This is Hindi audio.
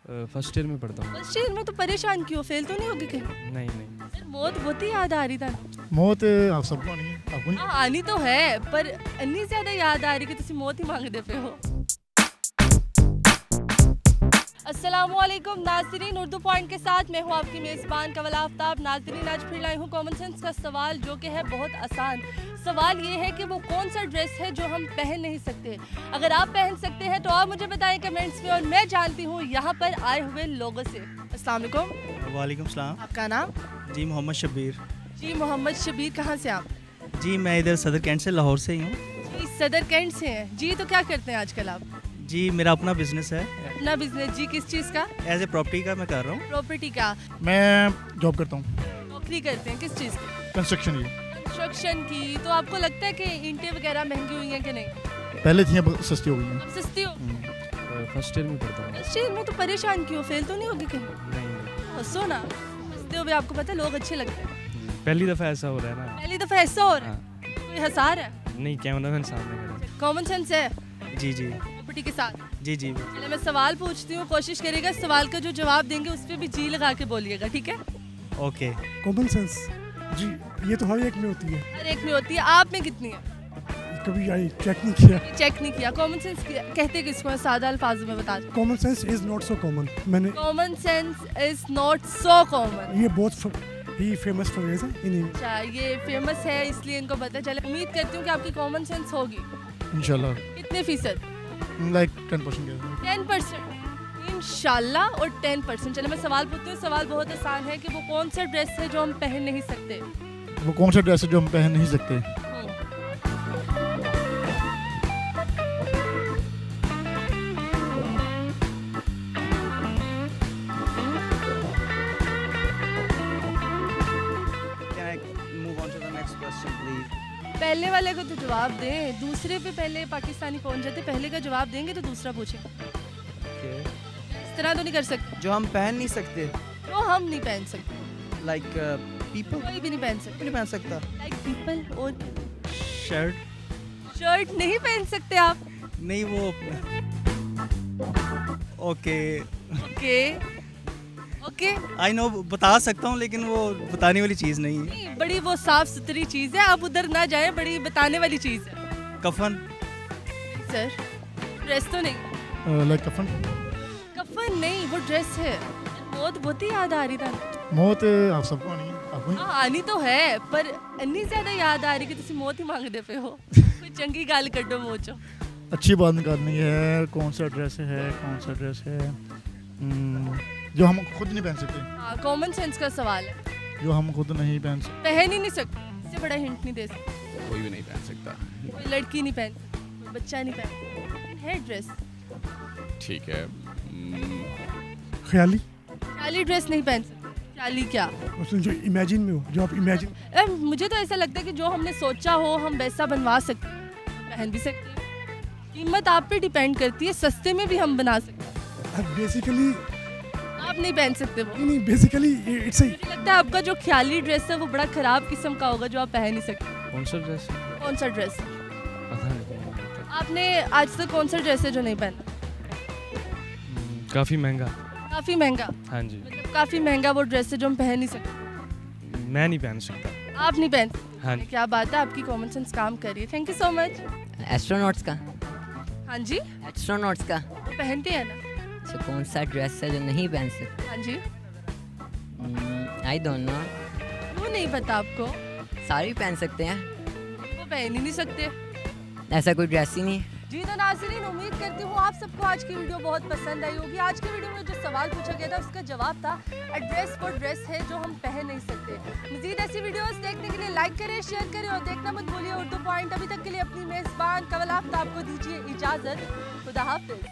फर्स्ट ईयर में पढ़ता हूँ। फर्स्ट ईयर में तो परेशान क्यों, फेल तो नहीं होगी कहीं? नहीं नहीं। सर मौत बहुत ही याद आ रही था। मौत आप सबको आनी है, आपको नहीं? हाँ आनी तो है, पर इतनी ज्यादा याद आ रही कि तुम मौत ही मांगते पे हो। अस्सलामुअलैकुम नाज़रीन, उर्दू पॉइंट के साथ मैं हूँ आपकी मेज़बान कवल आफ्ताब। नाज़रीन आज फिर लाई हूँ कॉमन सेंस का सवाल, जो कि है बहुत आसान। सवाल ये है कि वो कौन सा ड्रेस है जो हम पहन नहीं सकते। अगर आप पहन सकते हैं तो आप मुझे बताएं कमेंट्स में, और मैं जानती हूँ यहाँ पर आए हुए लोगों से। अस्सलाम वालेकुम। वालेकुम सलाम। आपका नाम? जी मोहम्मद शब्बीर। जी मोहम्मद शबीर, कहाँ से आप? जी मैं इधर सदर कैंट से, लाहौर से ही हूँ। जी सदर कैंट से हैं। जी तो क्या करते हैं आजकल आप? जी मेरा अपना बिजनेस है, अपना बिजनेस? जी किस चीज़ का? एज ए प्रॉपर्टी का मैं कर रहा हूँ। प्रॉपर्टी का? मैं जॉब करता हूँ, नौकरी करते हैं, किस चीज़ की? कंस्ट्रक्शन की। कंस्ट्रक्शन की। तो आपको लगता है कि ईंटें वगैरह महंगी हुई हैं कि नहीं? पहले थी, अब सस्ती हो गई हैं। अब सस्ती हो? फर्स्ट ईयर में पढ़ता हूँ। फर्स्ट ईयर में तो परेशान क्यों, फेल तो नहीं होगी कहीं? नहीं नहीं। हंसो ना, हंसते हुए आपको पता है लोग अच्छे लगते हैं। पहली दफ़ा ऐसा हो रहा है ना। पहली दफ़ा ऐसा हो रहा है? हाँ। कोई हंसा रहा है? नहीं, कैमरा मैन सामने खड़ा। कॉमन सेंस है जी जी प्रॉपर्टी के साथ। जी जी। चलो मैं सवाल पूछती हूँ, कोशिश करिएगा सवाल का जो जवाब देंगे उस पर भी जी लगा के बोलिएगा, ठीक है? ओके। कॉमन सेंस जी, ये तो हर एक में होती है, हर एक में होती है, आप में कितनी है? कभी आई चेक नहीं किया। चेक नहीं किया। कॉमन सेंस कहते किसको है, सादा अल्फाजों में बता दो। Common sense is not so common. मैंने common sense is not so common. ये बहुत ही फेमस फ्रेज है इन अच्छा, ये फेमस है इसलिए इनको पता चला। उम्मीद करती हूँ कि आपकी कॉमन सेंस होगी। इंशाल्लाह कितने फीसद? लाइक 10% के। 10%। इंशाल्लाह और 10%। चलो मैं सवाल पूछती हूँ, सवाल बहुत आसान है कि वो कौन सा ड्रेस है जो हम पहन नहीं सकते। वो कौन सा ड्रेस है जो हम पहन नहीं सकते? Can I move on to the next question please? पहले वाले को तो जवाब दें, दूसरे पे पहले पाकिस्तानी पहुंच जाते। पहले का जवाब देंगे तो दूसरा पूछें। Okay. इस तरह तो नहीं कर सकते। जो हम पहन नहीं सकते, जो हम नहीं पहन सकते, लाइक पीपल कोई भी नहीं पहन सकते। नहीं पहन सकता। Like people. और शर्ट शर्ट नहीं पहन सकते आप? नहीं वो। Okay okay okay. I know, बता सकता हूँ लेकिन वो बताने वाली चीज़ नहीं है। नहीं, बड़ी वो साफ सुथरी चीज़ है, आप उधर ना जाएं, बड़ी बताने वाली चीज़ है। कफन। सर ड्रेस तो नहीं? लाइक कफन। कफन नहीं, वो ड्रेस है। मौत बहुत ही याद आ रही था। मौत आप सबको आनी है, आपको नहीं? हाँ आनी तो है, पर इतनी ज्यादा याद आ रही कि तुम मौत ही मांगते पे हो। कोई चंगी गाल कड्डो मुँह चो। अच्छी बात निकालनी है। कौन सा ड्रेस है, कौन सा ड्रेस है जो हम खुद नहीं पहन सकते? हाँ कॉमन सेंस का सवाल है, जो हम खुद नहीं पहन सकते। पहन ही नहीं सकते। इससे बड़ा हिंट नहीं दे सकते। कोई भी नहीं पहन सकता। कोई लड़की नहीं पहन सकती, कोई बच्चा नहीं पहन सकता। है ड्रेस ठीक है। ख्याली, खाली ड्रेस नहीं पहन सकते। खाली क्या? उसमें जो इमेजिन में हो, जो आप इमेजिन। मुझे तो ऐसा लगता है कि जो हमने सोचा हो हम वैसा बनवा सकते हैं, पहन भी सकते हैं। कीमत आप पे डिपेंड करती है, सस्ते में भी हम बना सकते हैं। बेसिकली आप नहीं पहन सकते वो। नहीं, बेसिकली इट्स ए मुझे लगता है आपका जो ख्याली ड्रेस है वो बड़ा खराब किस्म का होगा, जो आप पहन नहीं सकते। कौन सा ड्रेस? कौन सा ड्रेस? पता नहीं। आपने आज तक कौन सा ड्रेस है जो नहीं पहना? काफ़ी महंगा। काफी महंगा? हाँ जी। मतलब काफी महंगा वो ड्रेस है जो हम पहन नहीं सकते। मैं नहीं पहन सकता। आप नहीं पहन सकते? हाँ। क्या बात है, आपकी कॉमन सेंस काम कर रही है। Thank you so much. Astronauts का। हाँ जी, एस्ट्रोनॉट्स का। वो पहनते हैं ना। अच्छा, कौन सा ड्रेस है जो नहीं पहन सकते? हाँ जी। I don't know. वो नहीं पता आपको? सारे पहन सकते हैं, वो पहन ही नहीं सकते। ऐसा कोई ड्रेस ही नहीं। जी तो नाज़रीन, उम्मीद करती हूँ आप सबको आज की वीडियो बहुत पसंद आई होगी। आज की वीडियो में जो सवाल पूछा गया था उसका जवाब था ड्रेस वो ड्रेस है जो हम पहन नहीं सकते। मज़ीद ऐसी वीडियोस देखने के लिए लाइक करें, शेयर करें और देखना मत भूलिए उर्दू पॉइंट। अभी तक के लिए अपनी मेज़बान कवल आफ्ताब को दीजिए इजाज़त। खुदा हाफिज़।